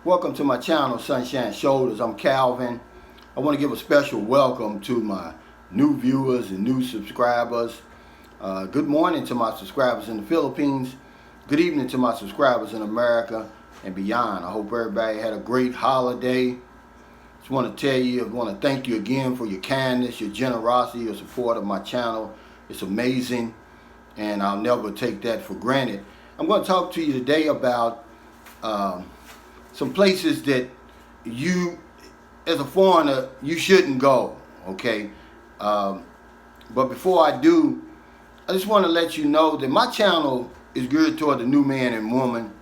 Welcome to my channel, Sunshine Shoulders. I'm Calvin. I want to give a special welcome to my new viewers and new subscribers. Good morning to my subscribers in the Philippines. Good evening to my subscribers in America and beyond. I hope everybody had a great holiday. Just want to tell you, I want to thank you again for your kindness, your generosity, your support of my channel. It's amazing, and I'll never take that for granted. I'm going to talk to you today about some places that you, as a foreigner, you shouldn't go, okay? But before I do, I just want to let you know that my channel is geared toward the new man and woman.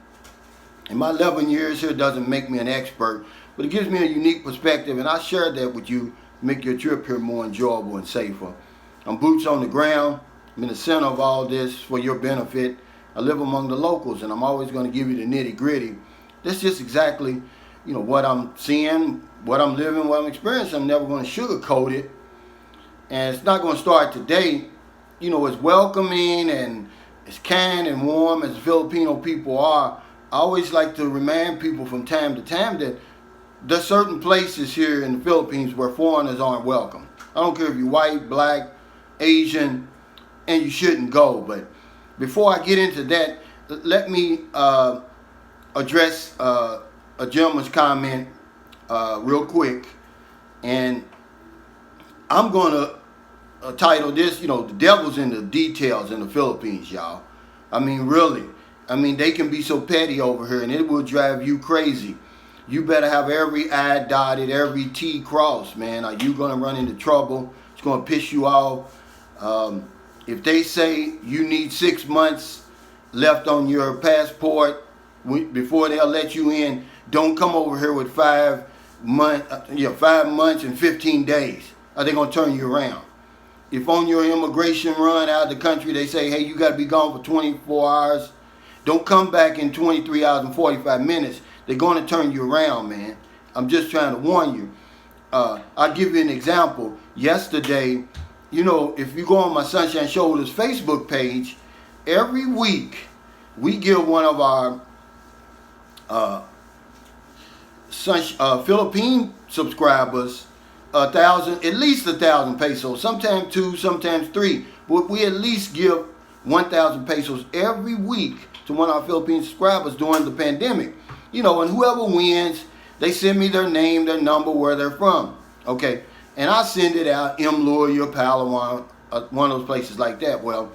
And my 11 years here doesn't make me an expert, but it gives me a unique perspective, and I share that with you to make your trip here more enjoyable and safer. I'm boots on the ground. I'm in the center of all this for your benefit. I live among the locals, and I'm always going to give you the nitty-gritty. That's just exactly, what I'm seeing, what I'm living, what I'm experiencing. I'm never going to sugarcoat it. And it's not going to start today. It's welcoming and it's kind and warm as Filipino people are. I always like to remind people from time to time that there's certain places here in the Philippines where foreigners aren't welcome. I don't care if you're white, black, Asian, and you shouldn't go. But before I get into that, let me address a gentleman's comment real quick, and I'm going to title this, the devil's in the details in the Philippines, y'all. I mean, really. I mean, they can be so petty over here, and it will drive you crazy. You better have every I dotted, every T crossed, man. Are you going to run into trouble? It's going to piss you off. If they say you need 6 months left on your passport before they'll let you in, don't come over here with 5 months and 15 days. Are they going to turn you around? If on your immigration run out of the country they say, hey, you got to be gone for 24 hours, don't come back in 23 hours and 45 minutes. They're going to turn you around, man. I'm just trying to warn you. I'll give you an example. Yesterday, if you go on my Sunshine Shoulders Facebook page, every week we give one of our Philippine subscribers at least 1,000 pesos, sometimes 2, sometimes 3, but we at least give 1,000 pesos every week to one of our Philippine subscribers during the pandemic. And whoever wins, they send me their name, their number, where they're from, okay? And I send it out, Mloya, Palawan, one of those places like that. Well,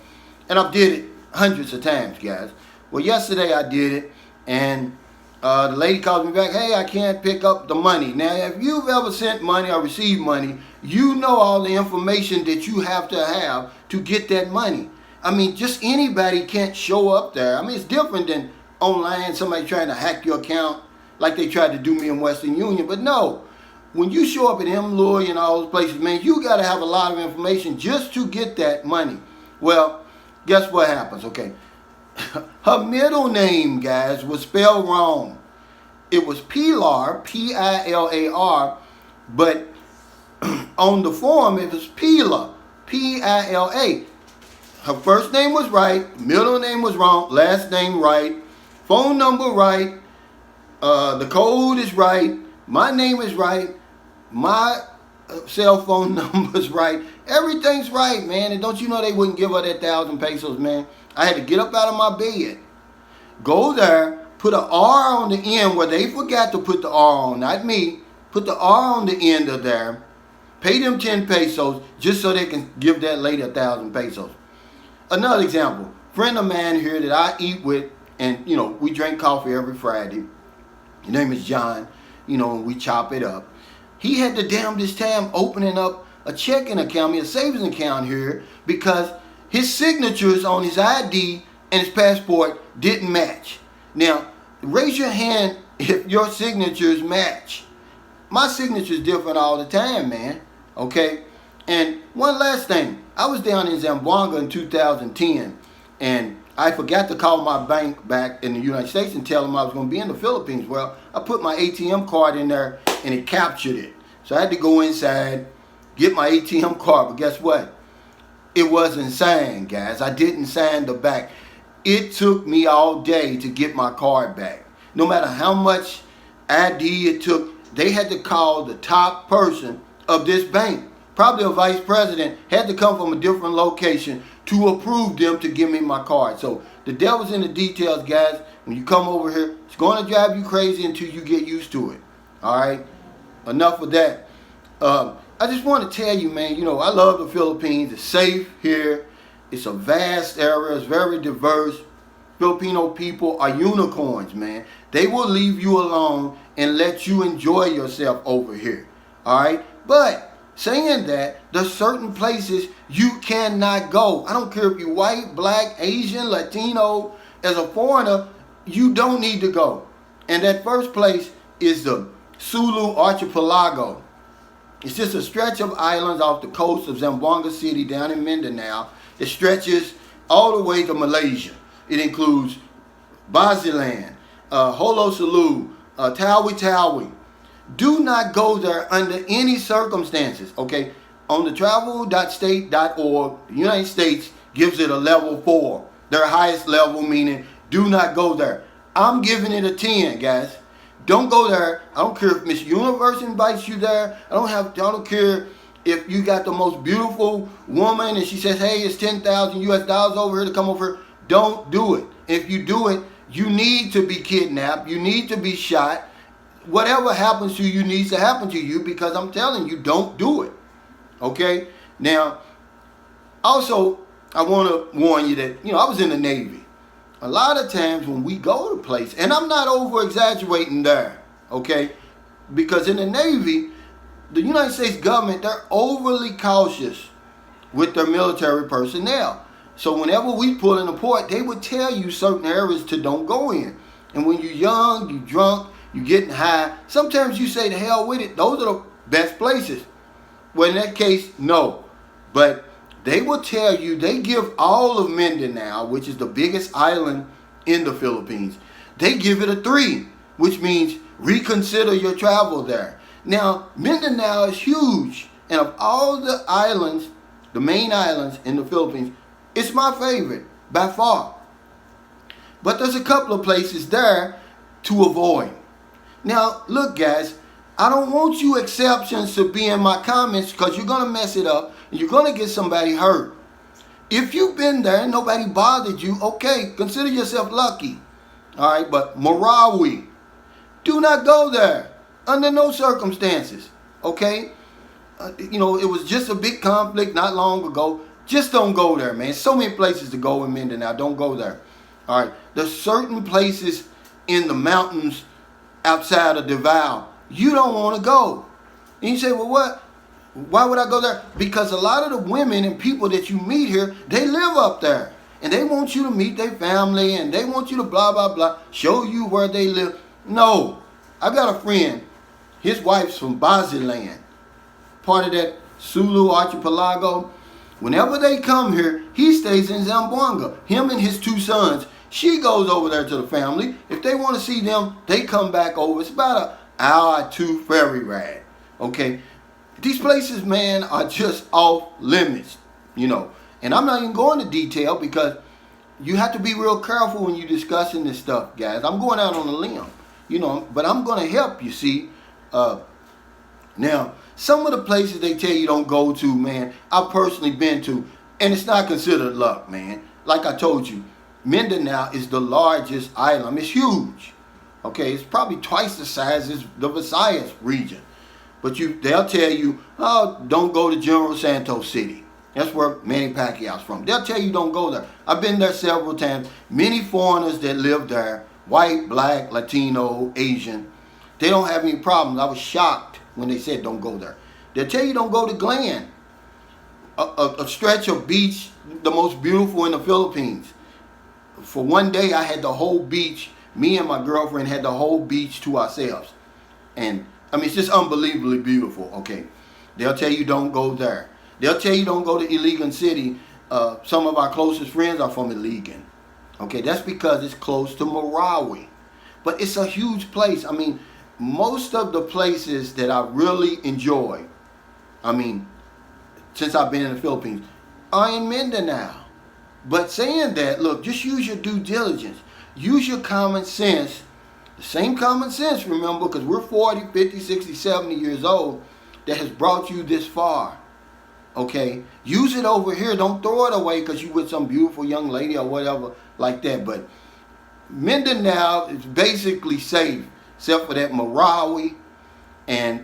and I've did it hundreds of times, guys. Well, yesterday I did it, and the lady called me back, hey, I can't pick up the money. Now, if you've ever sent money or received money, you know all the information that you have to get that money. I mean, just anybody can't show up there. I mean, it's different than online, somebody trying to hack your account like they tried to do me in Western Union. But no, when you show up at Mloya and all those places, man, you got to have a lot of information just to get that money. Well, guess what happens, okay? Her middle name, guys, was spelled wrong. It was Pilar, P-I-L-A-R, but on the form it was Pila, P-I-L-A. Her first name was right, middle name was wrong, last name right, phone number right, the code is right, my name is right, my cell phone number is right, everything's right, man. And don't you know they wouldn't give her that 1,000 pesos, man? I had to get up out of my bed, go there, put an R on the end where they forgot to put the R on, not me, put the R on the end of there, pay them 10 pesos just so they can give that lady 1,000 pesos. Another example, friend of mine here that I eat with, and we drink coffee every Friday. His name is John, and we chop it up. He had the damnedest time opening up a checking account, a savings account here, because his signatures on his ID and his passport didn't match. Now, raise your hand if your signatures match. My signature's different all the time, man. Okay? And one last thing. I was down in Zamboanga in 2010, and I forgot to call my bank back in the United States and tell them I was going to be in the Philippines. Well, I put my ATM card in there, and it captured it. So I had to go inside, get my ATM card, but guess what? It wasn't signed, guys. I didn't sign the back. It took me all day to get my card back. No matter how much ID. They had to call the top person of this bank, probably a vice president, had to come from a different location to approve them to give me my card. So the devil's in the details, guys. When you come over here, it's going to drive you crazy until you get used to it. All right? Enough of that. I just want to tell you, man, you know, I love the Philippines. It's safe here. It's a vast area. It's very diverse. Filipino people are unicorns, man. They will leave you alone and let you enjoy yourself over here. All right? But saying that, there's certain places you cannot go. I don't care if you're white, black, Asian, Latino. As a foreigner, you don't need to go. And that first place is the Sulu Archipelago. It's just a stretch of islands off the coast of Zamboanga City down in Mindanao. It stretches all the way to Malaysia. It includes Basilan, Holo Sulu, Tawi. Do not go there under any circumstances, okay? On the travel.state.org, the United States gives it a level 4. Their highest level, meaning do not go there. I'm giving it a 10, guys. Don't go there. I don't care if Miss Universe invites you there. I don't care if you got the most beautiful woman and she says, hey, it's 10,000 US dollars over here to come over here. Don't do it. If you do it, you need to be kidnapped. You need to be shot. Whatever happens to you needs to happen to you, because I'm telling you, don't do it. Okay? Now, also, I want to warn you that, you know, I was in the Navy. A lot of times when we go to a place, and I'm not over-exaggerating there, okay? Because in the Navy, the United States government, they're overly cautious with their military personnel. So whenever we pull in a port, they would tell you certain areas to don't go in. And when you're young, you're drunk, you're getting high, sometimes you say, to hell with it. Those are the best places. Well, in that case, no. But they will tell you, they give all of Mindanao, which is the biggest island in the Philippines, they give it a 3, which means reconsider your travel there. Now, Mindanao is huge. And of all the islands, the main islands in the Philippines, it's my favorite by far. But there's a couple of places there to avoid. Now, look, guys, I don't want you exceptions to be in my comments, because you're going to mess it up and you're going to get somebody hurt. If you've been there and nobody bothered you, okay, consider yourself lucky. All right, but Marawi, do not go there under no circumstances, okay? You know, it was just a big conflict not long ago. Just don't go there, man. So many places to go in Mindanao. Don't go there. All right, there's certain places in the mountains outside of Davao you don't want to go. And you say, well, what? Why would I go there? Because a lot of the women and people that you meet here, they live up there. And they want you to meet their family, and they want you to blah, blah, blah, show you where they live. No. I've got a friend. His wife's from Basilan, part of that Sulu Archipelago. Whenever they come here, he stays in Zamboanga. Him and his 2 sons. She goes over there to the family. If they want to see them, they come back over. It's about an hour or 2 ferry ride. Okay? These places, man, are just off limits, you know. And I'm not even going into detail, because you have to be real careful when you're discussing this stuff, guys. I'm going out on a limb, you know, but I'm going to help you, see. Now, some of the places they tell you don't go to, man, I've personally been to, and it's not considered luck, man. Like I told you, Mindanao is the largest island. It's huge. Okay, it's probably twice the size as the Visayas region. But they'll tell you, oh, don't go to General Santos City. That's where Manny Pacquiao's from. They'll tell you don't go there. I've been there several times. Many foreigners that live there, white, black, Latino, Asian, they don't have any problems. I was shocked when they said don't go there. They'll tell you don't go to Glen, a stretch of beach, the most beautiful in the Philippines. For one day, I had the whole beach. Me and my girlfriend had the whole beach to ourselves. And, I mean, it's just unbelievably beautiful, okay? They'll tell you don't go there. They'll tell you don't go to Iligan City. Some of our closest friends are from Iligan. Okay, that's because it's close to Marawi. But it's a huge place. I mean, most of the places that I really enjoy, I mean, since I've been in the Philippines, are in Mindanao. But saying that, look, just use your due diligence. Use your common sense The same common sense, remember, because we're 40, 50, 60, 70 years old, that has brought you this far. Okay? Use it over here. Don't throw it away because you with some beautiful young lady or whatever like that. But Mindanao is basically safe, except for that Marawi, and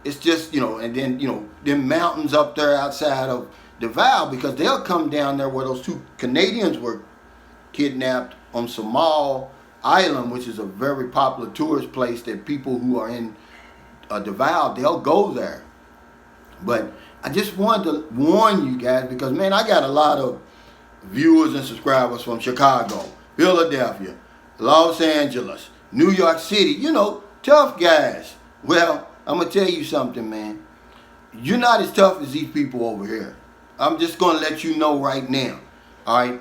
it's just and then them mountains up there outside of Davao, because they'll come down there where those two Canadians were kidnapped on Samal Island, which is a very popular tourist place that people who are in Davao, they'll go there. But I just wanted to warn you guys, because man, I got a lot of viewers and subscribers from Chicago, Philadelphia, Los Angeles, New York City, tough guys. Well, I'm going to tell you something, man. You're not as tough as these people over here. I'm just going to let you know right now. All right?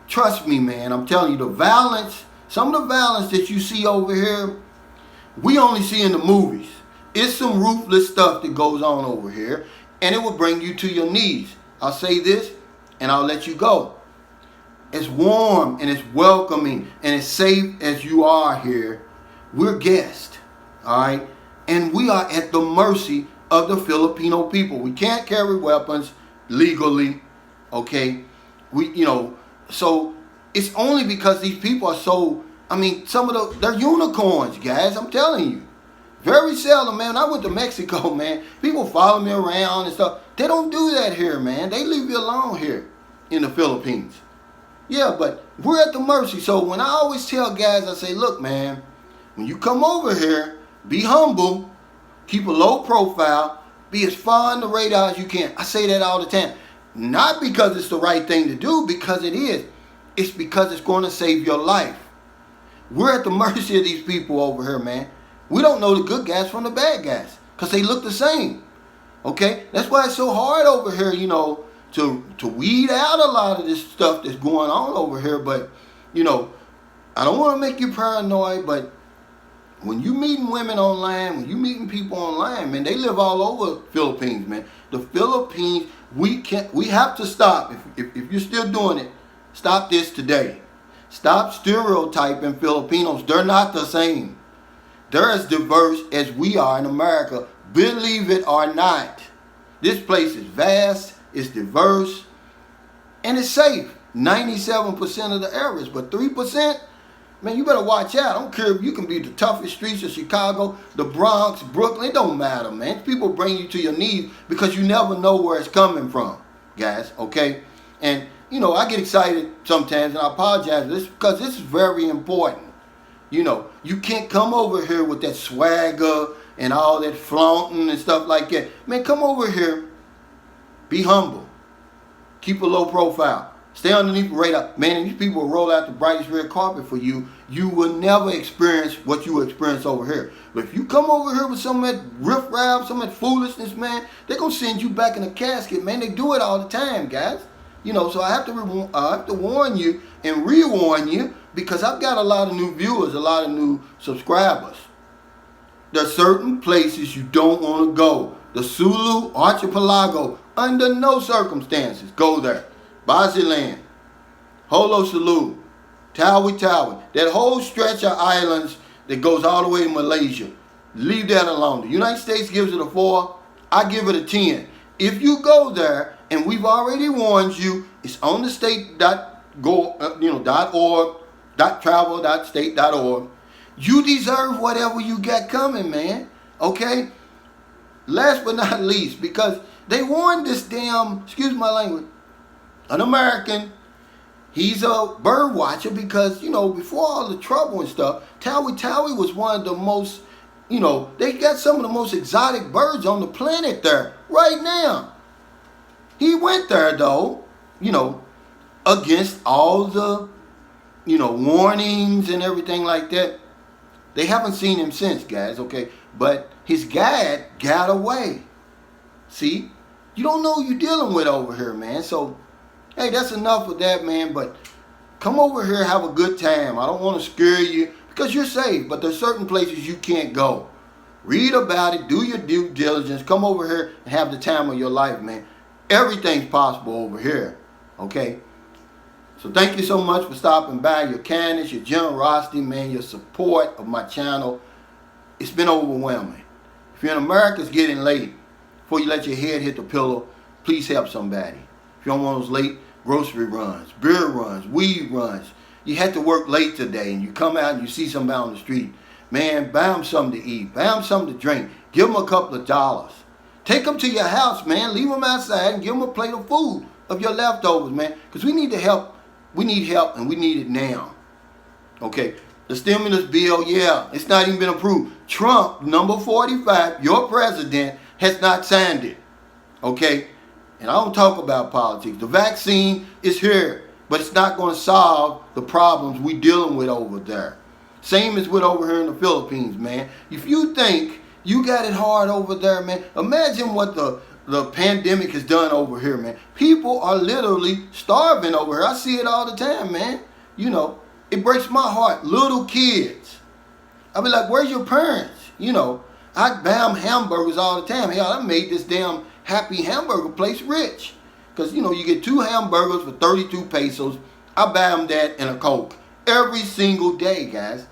Trust me, man. I'm telling you, the violence, some of the violence that you see over here, we only see in the movies. It's some ruthless stuff that goes on over here, and it will bring you to your knees. I'll say this, and I'll let you go. As warm and as welcoming and as safe as you are here, we're guests, all right? And we are at the mercy of the Filipino people. We can't carry weapons legally, okay? So it's only because these people are so, they're unicorns, guys, I'm telling you. Very seldom, man. When I went to Mexico, man, people follow me around and stuff. They don't do that here, man. They leave you alone here in the Philippines. Yeah, but we're at the mercy. So when I always tell guys, I say, look, man, when you come over here, be humble, keep a low profile, be as far on the radar as you can. I say that all the time. Not because it's the right thing to do, because it is. It's because it's going to save your life. We're at the mercy of these people over here, man. We don't know the good guys from the bad guys because they look the same. Okay? That's why it's so hard over here, to weed out a lot of this stuff that's going on over here. But, I don't want to make you paranoid, but when you meeting women online, when you meeting people online, man, they live all over Philippines, man. The Philippines, we have to stop. If you're still doing it, stop this today. Stop stereotyping Filipinos. They're not the same. They're as diverse as we are in America. Believe it or not. This place is vast, it's diverse, and it's safe. 97% of the areas, but 3%, man, you better watch out. I don't care if you can be the toughest streets of Chicago, the Bronx, Brooklyn. It don't matter, man. People bring you to your knees because you never know where it's coming from, guys, okay? And, I get excited sometimes, and I apologize for this because this is very important. You can't come over here with that swagger and all that flaunting and stuff like that. Man, come over here. Be humble. Keep a low profile. Stay underneath the radar. Man, these people will roll out the brightest red carpet for you. You will never experience what you experience over here. But if you come over here with some of that riffraff, some of that foolishness, man, they're going to send you back in a casket, man. They do it all the time, guys. So I have to warn you and rewarn you, because I've got a lot of new viewers, a lot of new subscribers. There are certain places you don't want to go. The Sulu Archipelago, under no circumstances, go there. Basilan, Holo Sulu, Tawi Tawi, that whole stretch of islands that goes all the way to Malaysia. Leave that alone. The United States gives it a 4. I give it a 10. If you go there, and we've already warned you, it's on the state.org, .travel.state.org. You deserve whatever you got coming, man. Okay? Last but not least, because they warned this damn, excuse my language, an American, he's a bird watcher because, before all the trouble and stuff, Tawi Tawi was one of the most, they got some of the most exotic birds on the planet there right now. He went there, though, against all the, warnings and everything like that. They haven't seen him since, guys, okay? But his guide got away. See? You don't know who you're dealing with over here, man. So, hey, that's enough of that, man. But come over here, have a good time. I don't want to scare you because you're safe. But there's certain places you can't go. Read about it. Do your due diligence. Come over here and have the time of your life, man. Everything's possible over here, okay? So thank you so much for stopping by. Your kindness, your generosity, man, your support of my channel. It's been overwhelming. If you're in America, it's getting late. Before you let your head hit the pillow, please help somebody. If you don't want those late grocery runs, beer runs, weed runs, you had to work late today and you come out and you see somebody on the street, man, buy them something to eat, buy them something to drink, give them a couple of dollars. Take them to your house, man, leave them outside and give them a plate of food of your leftovers, man, because we need to help. We need help and we need it now. Okay, the stimulus bill, yeah, it's not even been approved. Trump, number 45, your president, has not signed it. Okay, and I don't talk about politics. The vaccine is here, but it's not going to solve the problems we're dealing with over there. Same as with over here in the Philippines, man. If you think you got it hard over there, man, imagine what the pandemic has done over here, man. People are literally starving over here. I see it all the time, man. You know, it breaks my heart. Little kids. I be like, where's your parents? You know, I buy them hamburgers all the time. Hell, I made this damn Happy Hamburger place rich. Because, you know, you get 2 hamburgers for 32 pesos. I buy them that and a Coke every single day, guys.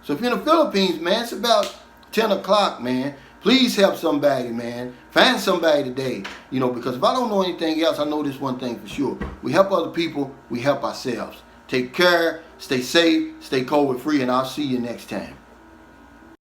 So if you're in the Philippines, man, it's about 10 o'clock, man. Please help somebody, man. Find somebody today. You know, because if I don't know anything else, I know this one thing for sure. We help other people, we help ourselves. Take care, stay safe, stay COVID free, and I'll see you next time.